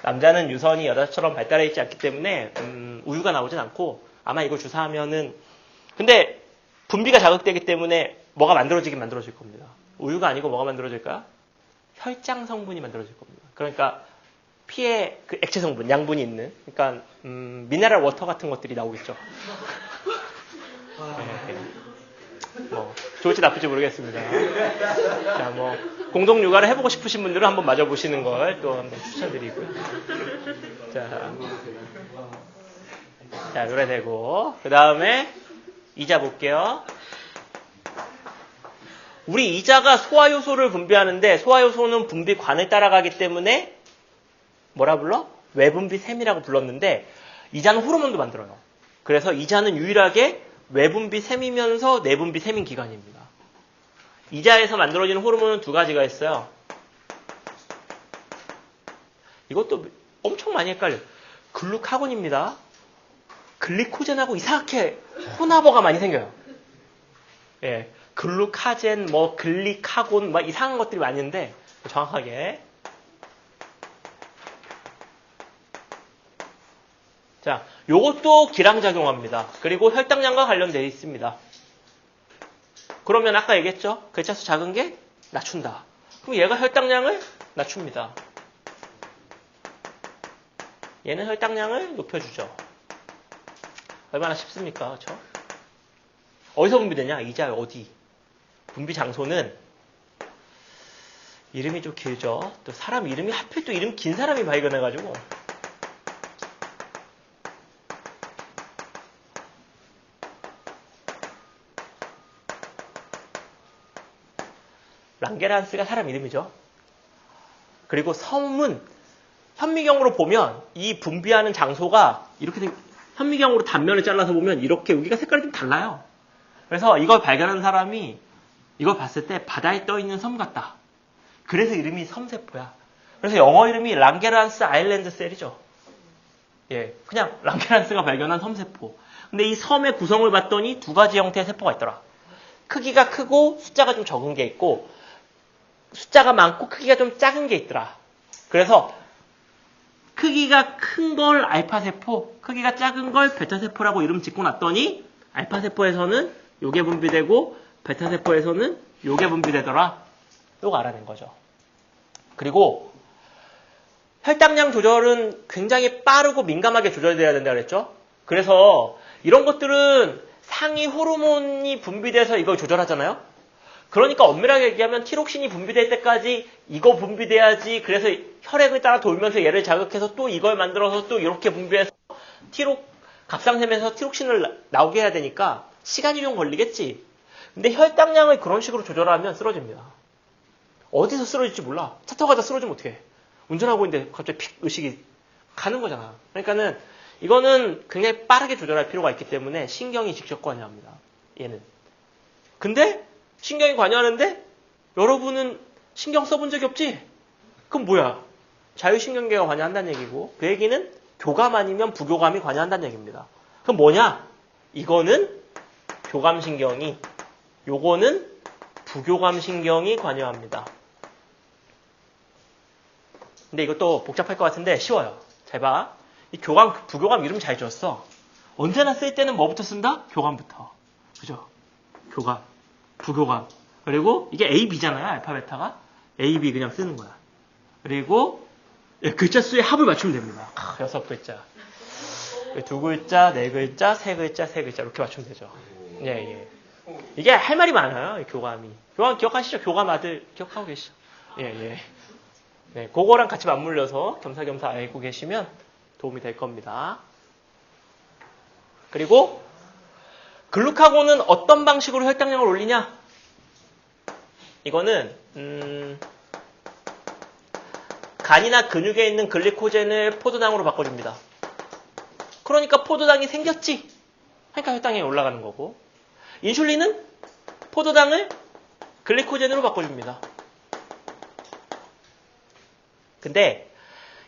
Speaker 1: 남자는 유선이 여자처럼 발달해 있지 않기 때문에 우유가 나오진 않고 아마 이거 주사하면은 근데 분비가 자극되기 때문에 뭐가 만들어질 겁니다. 우유가 아니고 뭐가 만들어질까요? 혈장 성분이 만들어질 겁니다. 그러니까 피에 그 액체 성분, 양분이 있는 그러니까 미네랄 워터 같은 것들이 나오겠죠. 좋을지 나쁠지 모르겠습니다. 자, 공동 육아를 해보고 싶으신 분들은 한번 맞아보시는 걸 또 한번 추천드리고요. 자, 노래 되고 그 다음에 이자 볼게요. 우리 이자가 소화효소를 분비하는데 소화효소는 분비관을 따라가기 때문에 뭐라 불러? 외분비샘이라고 불렀는데 이자는 호르몬도 만들어요. 그래서 이자는 유일하게 외분비샘이면서 내분비샘인 기관입니다. 이자에서 만들어지는 호르몬은 2가지가 있어요. 이것도 엄청 많이 헷갈려요. 글루카곤입니다. 글리코젠하고 이상하게 혼합어가 많이 생겨요. 예, 글루카젠, 글리카곤, 이상한 것들이 많은데 정확하게. 자, 요것도 기량작용합니다. 그리고 혈당량과 관련되어 있습니다. 그러면 아까 얘기했죠? 글자수 작은 게 낮춘다. 그럼 얘가 혈당량을 낮춥니다. 얘는 혈당량을 높여주죠. 얼마나 쉽습니까? 그렇죠? 어디서 분비되냐? 이자 어디? 분비 장소는 이름이 좀 길죠. 또 사람 이름이 하필 또 이름 긴 사람이 발견해가지고 랑게란스가 사람 이름이죠. 그리고 섬은 현미경으로 보면 이 분비하는 장소가 이렇게 현미경으로 단면을 잘라서 보면 이렇게 여기가 색깔이 좀 달라요. 그래서 이걸 발견한 사람이 이걸 봤을 때 바다에 떠있는 섬 같다. 그래서 이름이 섬세포야. 그래서 영어 이름이 랑게란스 아일랜드 셀이죠. 예, 그냥 랑게란스가 발견한 섬세포. 근데 이 섬의 구성을 봤더니 2가지 형태의 세포가 있더라. 크기가 크고 숫자가 좀 적은 게 있고 숫자가 많고 크기가 좀 작은 게 있더라. 그래서 크기가 큰 걸 알파세포, 크기가 작은 걸 베타세포라고 이름 짓고 놨더니 알파세포에서는 요게 분비되고 베타세포에서는 요게 분비되더라. 요거 알아낸 거죠. 그리고 혈당량 조절은 굉장히 빠르고 민감하게 조절돼야 된다 그랬죠. 그래서 이런 것들은 상위 호르몬이 분비돼서 이걸 조절하잖아요. 그러니까 엄밀하게 얘기하면 티록신이 분비될 때까지 이거 분비돼야지. 그래서 혈액을 따라 돌면서 얘를 자극해서 또 이걸 만들어서 또 이렇게 분비해서 갑상샘에서 티록신을 나오게 해야 되니까 시간이 좀 걸리겠지. 근데 혈당량을 그런 식으로 조절하면 쓰러집니다. 어디서 쓰러질지 몰라. 차 타고 가다 쓰러지면 어떡해. 운전하고 있는데 갑자기 픽 의식이 가는 거잖아. 그러니까는 이거는 굉장히 빠르게 조절할 필요가 있기 때문에 신경이 직접 관여합니다. 얘는. 근데 신경이 관여하는데 여러분은 신경 써본 적이 없지? 그럼 뭐야? 자율신경계가 관여한다는 얘기고 그 얘기는 교감 아니면 부교감이 관여한다는 얘기입니다. 그럼 뭐냐? 이거는 교감신경이, 요거는 부교감신경이 관여합니다. 근데 이것도 복잡할 것 같은데 쉬워요. 잘 봐. 이 교감, 부교감 이름 잘 지었어. 언제나 쓸 때는 뭐부터 쓴다? 교감부터. 그죠? 교감, 부교감. 그리고 이게 A, B잖아요. 알파, 베타가. A, B 그냥 쓰는 거야. 그리고 글자 수의 합을 맞추면 됩니다. 6글자. 2글자, 4글자, 3글자, 3글자 이렇게 맞추면 되죠. 예, 예. 이게 할 말이 많아요. 이 교감이. 교감 기억하시죠? 교감 아들 기억하고 계시죠? 예, 예. 네, 그거랑 같이 맞물려서 겸사겸사 알고 계시면 도움이 될 겁니다. 그리고 글루카곤은 어떤 방식으로 혈당량을 올리냐? 이거는 간이나 근육에 있는 글리코젠을 포도당으로 바꿔줍니다. 그러니까 포도당이 생겼지? 그러니까 혈당량이 올라가는 거고, 인슐린은 포도당을 글리코젠으로 바꿔줍니다. 근데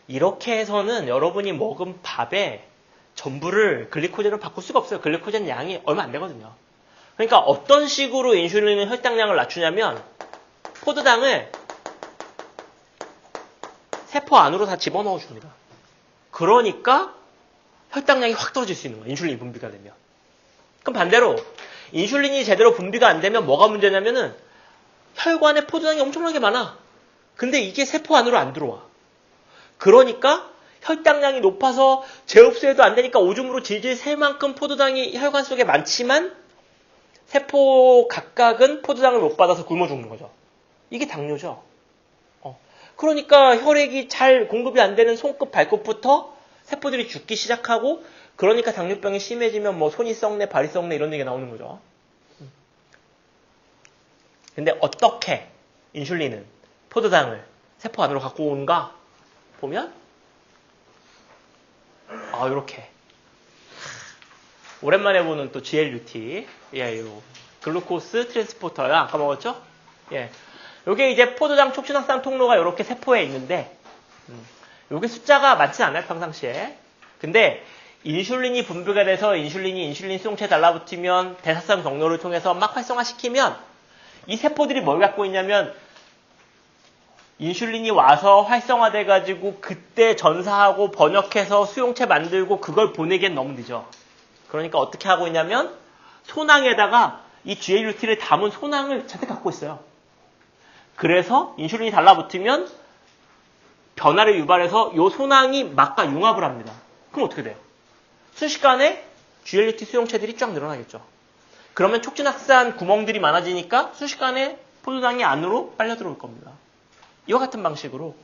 Speaker 1: 이렇게 해서는 여러분이 먹은 밥에 전부를 글리코젠으로 바꿀 수가 없어요. 글리코젠 양이 얼마 안 되거든요. 그러니까 어떤 식으로 인슐린은 혈당량을 낮추냐면 포도당을 세포 안으로 다 집어넣어 줍니다. 그러니까 혈당량이 확 떨어질 수 있는 거예요. 인슐린이 분비가 되면. 그럼 반대로 인슐린이 제대로 분비가 안 되면 뭐가 문제냐면은 혈관에 포도당이 엄청나게 많아. 근데 이게 세포 안으로 안 들어와. 그러니까 혈당량이 높아서 제흡수해도 안 되니까 오줌으로 질질 셀 만큼 포도당이 혈관 속에 많지만 세포 각각은 포도당을 못 받아서 굶어 죽는 거죠. 이게 당뇨죠. 그러니까 혈액이 잘 공급이 안 되는 손끝, 발끝부터 세포들이 죽기 시작하고 그러니까 당뇨병이 심해지면 뭐 손이 썩네, 발이 썩네 이런 얘기가 나오는 거죠. 근데 어떻게 인슐린은 포도당을 세포 안으로 갖고 오는가 보면 이렇게 오랜만에 보는 또 GLUT 요 글루코스 트랜스포터야. 아까 먹었죠? 예. 요게 이제 포도당 촉진확산 통로가 이렇게 세포에 있는데 요게 숫자가 많지 않아요, 평상시에. 근데 인슐린이 분비가 돼서 인슐린 수용체에 달라붙으면 대사성 경로를 통해서 막 활성화시키면 이 세포들이 뭘 갖고 있냐면 인슐린이 와서 활성화돼가지고 그때 전사하고 번역해서 수용체 만들고 그걸 보내기엔 너무 늦어. 그러니까 어떻게 하고 있냐면 소낭에다가 이 GLUT를 담은 소낭을 잔뜩 갖고 있어요. 그래서 인슐린이 달라붙으면 변화를 유발해서 이 소낭이 막과 융합을 합니다. 그럼 어떻게 돼요? 순식간에 GLUT 수용체들이 쫙 늘어나겠죠. 그러면 촉진확산 구멍들이 많아지니까 순식간에 포도당이 안으로 빨려 들어올 겁니다. 이와 같은 방식으로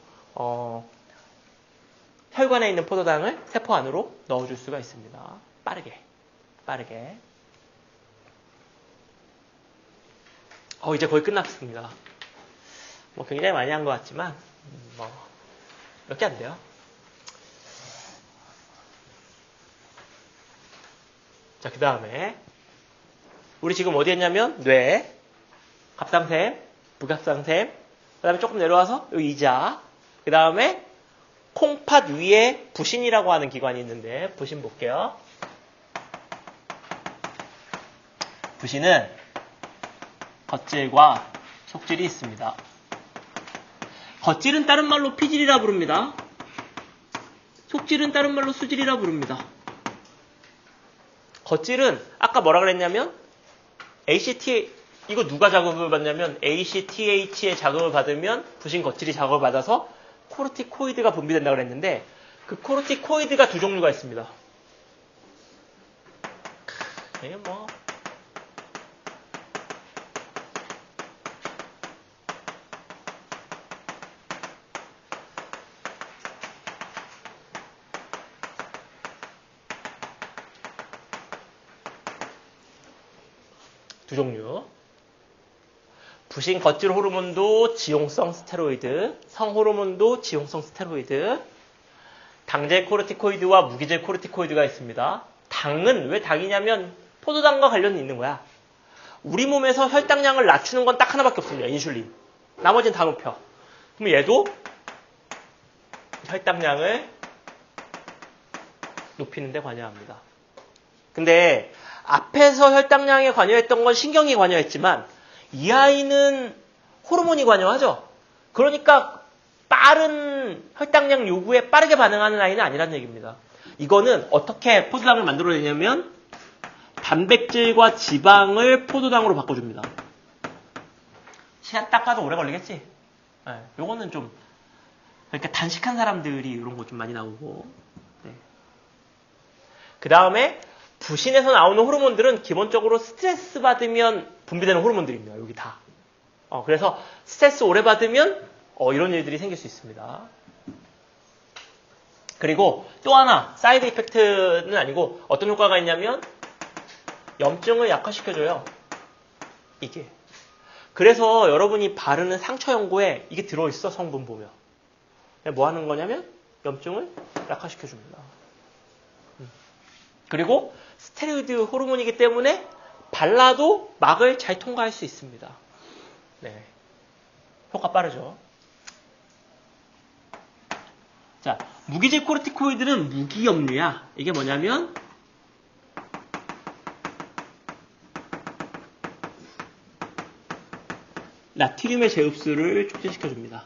Speaker 1: 혈관에 있는 포도당을 세포 안으로 넣어줄 수가 있습니다. 빠르게. 이제 거의 끝났습니다. 뭐 굉장히 많이 한 것 같지만 몇 개 안 돼요. 자, 그 다음에 우리 지금 어디 했냐면 뇌, 갑상샘, 부갑상샘, 그 다음에 조금 내려와서 여기 이자, 그 다음에 콩팥 위에 부신이라고 하는 기관이 있는데 부신 볼게요. 부신은 겉질과 속질이 있습니다. 겉질은 다른 말로 피질이라 부릅니다. 속질은 다른 말로 수질이라 부릅니다. 겉질은 아까 뭐라 그랬냐면 ACT 이거 누가 자극을 받냐면 ACTH의 자극을 받으면 부신 겉질이 자극을 받아서 코르티코이드가 분비된다고 그랬는데 그 코르티코이드가 두 종류가 있습니다. 이게 뭐 두 종류. 부신 겉질 호르몬도 지용성 스테로이드, 성호르몬도 지용성 스테로이드, 당제 코르티코이드와 무기질 코르티코이드가 있습니다. 당은 왜 당이냐면 포도당과 관련이 있는 거야. 우리 몸에서 혈당량을 낮추는 건 딱 하나밖에 없습니다. 인슐린. 나머지는 다 높여. 그럼 얘도 혈당량을 높이는 데 관여합니다. 근데 앞에서 혈당량에 관여했던 건 신경이 관여했지만 이 아이는 호르몬이 관여하죠. 그러니까 빠른 혈당량 요구에 빠르게 반응하는 아이는 아니라는 얘기입니다. 이거는 어떻게 포도당을 만들어내냐면 단백질과 지방을 포도당으로 바꿔줍니다. 시간 딱 가도 오래 걸리겠지? 네, 요거는 좀 그러니까 단식한 사람들이 이런 거 좀 많이 나오고 네. 그 다음에 부신에서 나오는 호르몬들은 기본적으로 스트레스 받으면 분비되는 호르몬들입니다. 여기 다. 그래서 스트레스 오래 받으면 이런 일들이 생길 수 있습니다. 그리고 또 하나 사이드 이펙트는 아니고 어떤 효과가 있냐면 염증을 약화시켜줘요. 이게. 그래서 여러분이 바르는 상처 연고에 이게 들어있어 성분 보면. 뭐 하는 거냐면 염증을 약화시켜줍니다. 그리고 스테로이드 호르몬이기 때문에 발라도 막을 잘 통과할 수 있습니다. 네. 효과 빠르죠. 자, 무기질 코르티코이드는 무기염류야. 이게 뭐냐면 나트륨의 제흡수를 촉진시켜줍니다.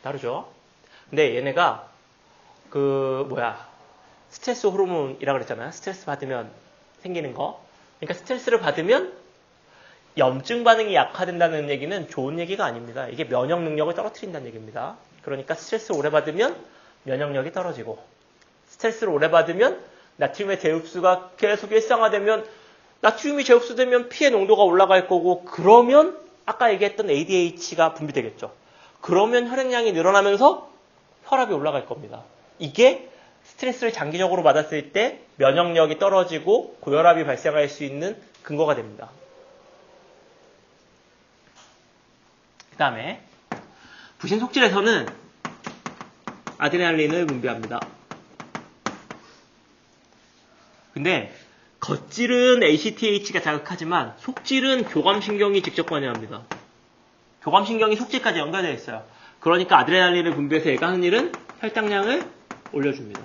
Speaker 1: 다르죠? 근데 얘네가 스트레스 호르몬이라고 그랬잖아요. 스트레스 받으면 생기는 거. 그러니까 스트레스를 받으면 염증 반응이 약화된다는 얘기는 좋은 얘기가 아닙니다. 이게 면역 능력을 떨어뜨린다는 얘기입니다. 그러니까 스트레스를 오래 받으면 면역력이 떨어지고 스트레스를 오래 받으면 나트륨의 제흡수가 계속 일상화되면 나트륨이 제흡수되면 피의 농도가 올라갈 거고 그러면 아까 얘기했던 ADH가 분비되겠죠. 그러면 혈액량이 늘어나면서 혈압이 올라갈 겁니다. 이게 스트레스를 장기적으로 받았을 때 면역력이 떨어지고 고혈압이 발생할 수 있는 근거가 됩니다. 그 다음에 부신 속질에서는 아드레날린을 분비합니다. 근데 겉질은 ACTH가 자극하지만 속질은 교감신경이 직접 관여합니다. 교감신경이 속질까지 연결되어 있어요. 그러니까 아드레날린을 분비해서 얘가 하는 일은 혈당량을 올려줍니다.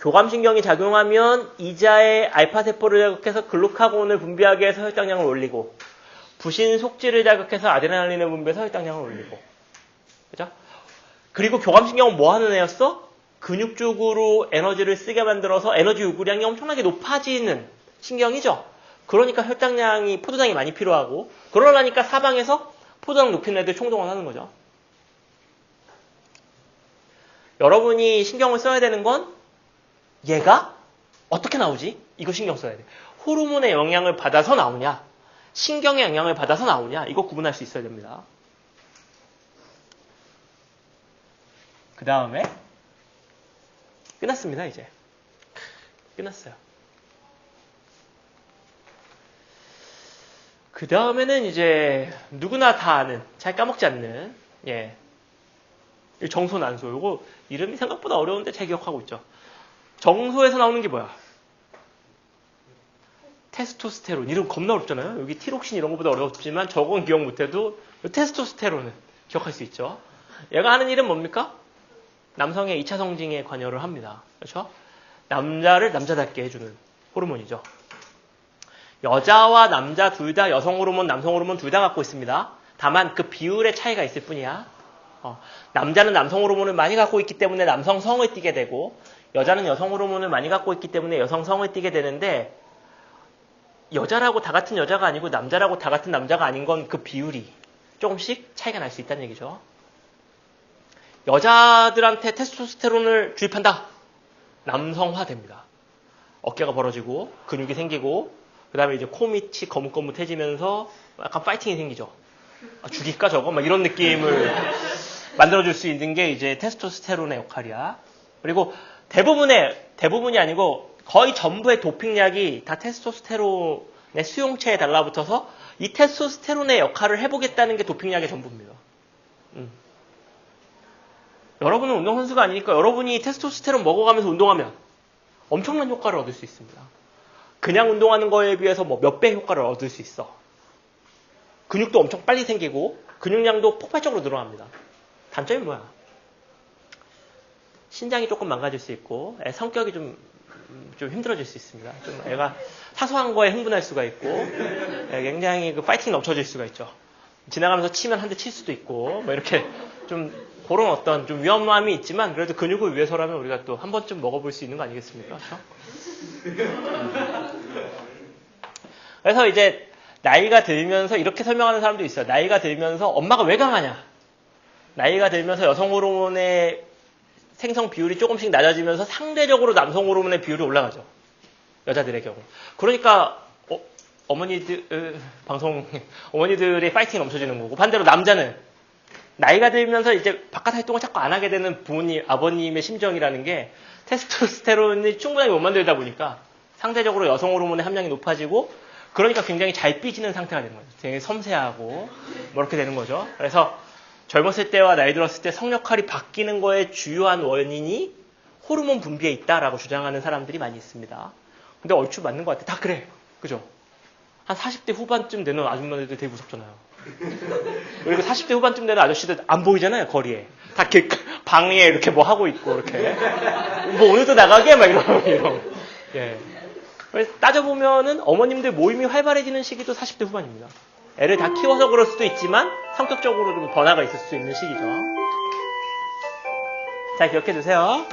Speaker 1: 교감신경이 작용하면 이자의 알파세포를 자극해서 글루카곤을 분비하게 해서 혈당량을 올리고 부신 속질을 자극해서 아드레날린을 분비해서 혈당량을 올리고 그죠? 그리고 교감신경은 뭐 하는 애였어? 근육 쪽으로 에너지를 쓰게 만들어서 에너지 요구량이 엄청나게 높아지는 신경이죠. 그러니까 혈당량이 포도당이 많이 필요하고 그러려니까 사방에서 포도당 높이는 애들 총동원 하는 거죠. 여러분이 신경을 써야 되는 건 얘가 어떻게 나오지? 이거 신경 써야 돼. 호르몬의 영향을 받아서 나오냐? 신경의 영향을 받아서 나오냐? 이거 구분할 수 있어야 됩니다. 그 다음에 끝났습니다. 이제 끝났어요. 그 다음에는 이제 누구나 다 아는 잘 까먹지 않는 정소난소. 요거 이름이 생각보다 어려운데 잘 기억하고 있죠. 정소에서 나오는 게 뭐야? 테스토스테론. 이름 겁나 어렵잖아요. 여기 티록신 이런 것보다 어렵지만 저건 기억 못해도 테스토스테론은 기억할 수 있죠. 얘가 하는 일은 뭡니까? 남성의 2차 성징에 관여를 합니다. 그렇죠? 남자를 남자답게 해주는 호르몬이죠. 여자와 남자 둘 다 여성 호르몬, 남성 호르몬 둘 다 갖고 있습니다. 다만 그 비율의 차이가 있을 뿐이야. 남자는 남성 호르몬을 많이 갖고 있기 때문에 남성성을 띠게 되고 여자는 여성 호르몬을 많이 갖고 있기 때문에 여성성을 띠게 되는데 여자라고 다 같은 여자가 아니고 남자라고 다 같은 남자가 아닌 건 그 비율이 조금씩 차이가 날 수 있다는 얘기죠. 여자들한테 테스토스테론을 주입한다. 남성화됩니다. 어깨가 벌어지고 근육이 생기고 그 다음에 이제 코 밑이 거뭇거뭇해지면서 약간 파이팅이 생기죠. 죽일까 저거? 막 이런 느낌을 만들어줄 수 있는 게 이제 테스토스테론의 역할이야. 그리고 대부분이 아니고 거의 전부의 도핑약이 다 테스토스테론의 수용체에 달라붙어서 이 테스토스테론의 역할을 해보겠다는 게 도핑약의 전부입니다. 여러분은 운동선수가 아니니까 여러분이 테스토스테론 먹어가면서 운동하면 엄청난 효과를 얻을 수 있습니다. 그냥 운동하는 거에 비해서 뭐 몇 배 효과를 얻을 수 있어. 근육도 엄청 빨리 생기고 근육량도 폭발적으로 늘어납니다. 단점이 뭐야? 신장이 조금 망가질 수 있고 성격이 좀 힘들어질 수 있습니다. 좀 애가 사소한 거에 흥분할 수가 있고 굉장히 그 파이팅 넘쳐질 수가 있죠. 지나가면서 치면 한 대 칠 수도 있고 뭐 이렇게 좀 그런 어떤 좀 위험함이 있지만 그래도 근육을 위해서라면 우리가 또 한 번쯤 먹어볼 수 있는 거 아니겠습니까? 그렇죠? 그래서 이제 나이가 들면서 이렇게 설명하는 사람도 있어요. 나이가 들면서 엄마가 왜 강하냐? 나이가 들면서 여성 호르몬의 생성 비율이 조금씩 낮아지면서 상대적으로 남성 호르몬의 비율이 올라가죠. 여자들의 경우. 그러니까 어머니들의 파이팅이 넘쳐지는 거고 반대로 남자는 나이가 들면서 이제 바깥 활동을 자꾸 안 하게 되는 부모님, 아버님의 심정이라는 게 테스토스테론이 충분하게 못 만들다 보니까 상대적으로 여성 호르몬의 함량이 높아지고 그러니까 굉장히 잘 삐지는 상태가 되는 거죠. 굉장히 섬세하고 뭐 이렇게 되는 거죠. 그래서 젊었을 때와 나이 들었을 때 성역할이 바뀌는 거의 주요한 원인이 호르몬 분비에 있다라고 주장하는 사람들이 많이 있습니다. 근데 얼추 맞는 것 같아. 다 그래. 그죠? 한 40대 후반쯤 되는 아줌마들도 되게 무섭잖아요. 그리고 40대 후반쯤 되는 아저씨들 안 보이잖아요, 거리에. 다 이렇게 방에 이렇게 뭐 하고 있고, 이렇게. 뭐 오늘도 나가게? 막 이런. 예. 그래서 따져보면은 어머님들 모임이 활발해지는 시기도 40대 후반입니다. 애를 다 키워서 그럴 수도 있지만 성격적으로 좀 변화가 있을 수 있는 시기죠. 잘 기억해 두세요.